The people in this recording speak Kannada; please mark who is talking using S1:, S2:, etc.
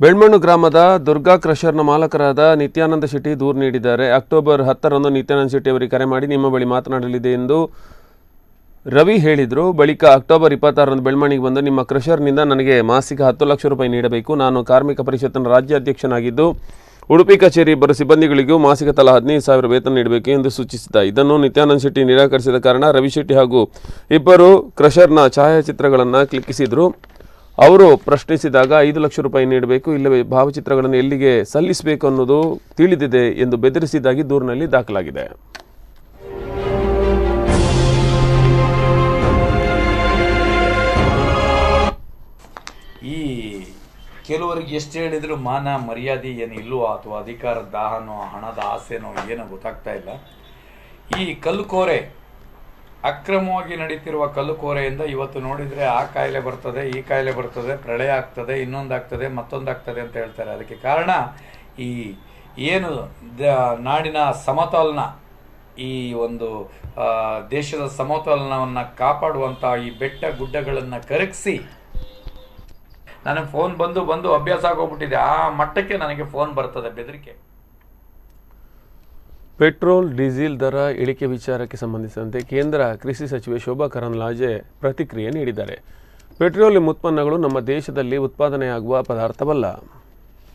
S1: ಬೆಳ್ಮಣ್ಣು ಗ್ರಾಮದ ದುರ್ಗಾ ಕ್ರಷರ್ನ ಮಾಲಕರಾದ ನಿತ್ಯಾನಂದ ಶೆಟ್ಟಿ ದೂರು ನೀಡಿದ್ದಾರೆ. ಅಕ್ಟೋಬರ್ 10ರಂದು ನಿತ್ಯಾನಂದ ಶೆಟ್ಟಿ ಅವರಿಗೆ ಕರೆ ಮಾಡಿ ನಿಮ್ಮ ಬಳಿ ಮಾತನಾಡಲಿದೆ ಎಂದು ರವಿ ಹೇಳಿದರು. ಬಳಿಕ ಅಕ್ಟೋಬರ್ 26ರಂದು ಬೆಳ್ಮಣ್ಣಿಗೆ ಬಂದು ನಿಮ್ಮ ಕ್ರಷರ್ನಿಂದ ನನಗೆ ಮಾಸಿಕ 10 ಲಕ್ಷ ರೂಪಾಯಿ ನೀಡಬೇಕು. ನಾನು ಕಾರ್ಮಿಕ ಪರಿಷತ್ತಿನ ರಾಜ್ಯಾಧ್ಯಕ್ಷನಾಗಿದ್ದು ಉಡುಪಿ ಕಚೇರಿ ಇಬ್ಬರು ಸಿಬ್ಬಂದಿಗಳಿಗೂ ಮಾಸಿಕ ತಲಾ 15,000 ವೇತನ ನೀಡಬೇಕು ಎಂದು ಸೂಚಿಸಿದ. ಇದನ್ನು ನಿತ್ಯಾನಂದ ಶೆಟ್ಟಿ ನಿರಾಕರಿಸಿದ ಕಾರಣ ರವಿ ಶೆಟ್ಟಿ ಹಾಗೂ ಇಬ್ಬರು ಕ್ರಷರ್ನ ಛಾಯಾಚಿತ್ರಗಳನ್ನು ಕ್ಲಿಕ್ಕಿಸಿದರು. ಅವರು ಪ್ರಶ್ನಿಸಿದಾಗ 5 ಲಕ್ಷ ರೂಪಾಯಿ ನೀಡಬೇಕು, ಇಲ್ಲವೇ ಭಾವಚಿತ್ರಗಳನ್ನು ಎಲ್ಲಿಗೆ ಸಲ್ಲಿಸಬೇಕು ಅನ್ನೋದು ತಿಳಿದಿದೆ ಎಂದು ಬೆದರಿಸಿದ್ದಾಗಿ ದೂರಿನಲ್ಲಿ ದಾಖಲಾಗಿದೆ.
S2: ಈ ಕೆಲವರಿಗೆ ಎಷ್ಟು ಹೇಳಿದ್ರು ಮಾನ ಮರ್ಯಾದೆ ಏನು ಇಲ್ವೋ ಅಥವಾ ಅಧಿಕಾರದ ದಾಹನೋ ಹಣದ ಆಸೆನೋ ಏನೋ ಗೊತ್ತಾಗ್ತಾ ಇಲ್ಲ. ಈ ಕಲ್ಲುಕೋರೆ ಅಕ್ರಮವಾಗಿ ನಡೀತಿರುವ ಕಲ್ಲುಕೋರೆಯಿಂದ ಇವತ್ತು ನೋಡಿದರೆ ಆ ಕಾಯಿಲೆ ಬರ್ತದೆ, ಈ ಕಾಯಿಲೆ ಬರ್ತದೆ, ಪ್ರಳಯ ಆಗ್ತದೆ, ಇನ್ನೊಂದಾಗ್ತದೆ, ಮತ್ತೊಂದಾಗ್ತದೆ ಅಂತ ಹೇಳ್ತಾರೆ. ಅದಕ್ಕೆ ಕಾರಣ ಈ ಏನು ನಾಡಿನ ಸಮತೋಲನ, ಈ ಒಂದು ದೇಶದ ಸಮತೋಲನವನ್ನು ಕಾಪಾಡುವಂಥ ಈ ಬೆಟ್ಟ ಗುಡ್ಡಗಳನ್ನು ಕರಗಿಸಿ ನನಗೆ ಫೋನ್ ಬಂದು ಅಭ್ಯಾಸ ಆಗೋಗ್ಬಿಟ್ಟಿದೆ. ಆ ಮಟ್ಟಕ್ಕೆ ನನಗೆ ಫೋನ್ ಬರ್ತದೆ ಬೆದರಿಕೆ.
S1: ಪೆಟ್ರೋಲ್ ಡೀಸೆಲ್ ದರ ಇಳಿಕೆ ವಿಚಾರಕ್ಕೆ ಸಂಬಂಧಿಸಿದಂತೆ ಕೇಂದ್ರ ಕೃಷಿ ಸಚಿವೆ ಶೋಭಾ ಕರಂದ್ಲಾಜೆ ಪ್ರತಿಕ್ರಿಯೆ ನೀಡಿದ್ದಾರೆ. ಪೆಟ್ರೋಲಿಯಂ ಉತ್ಪನ್ನಗಳು ನಮ್ಮ ದೇಶದಲ್ಲಿ ಉತ್ಪಾದನೆಯಾಗುವ ಪದಾರ್ಥವಲ್ಲ.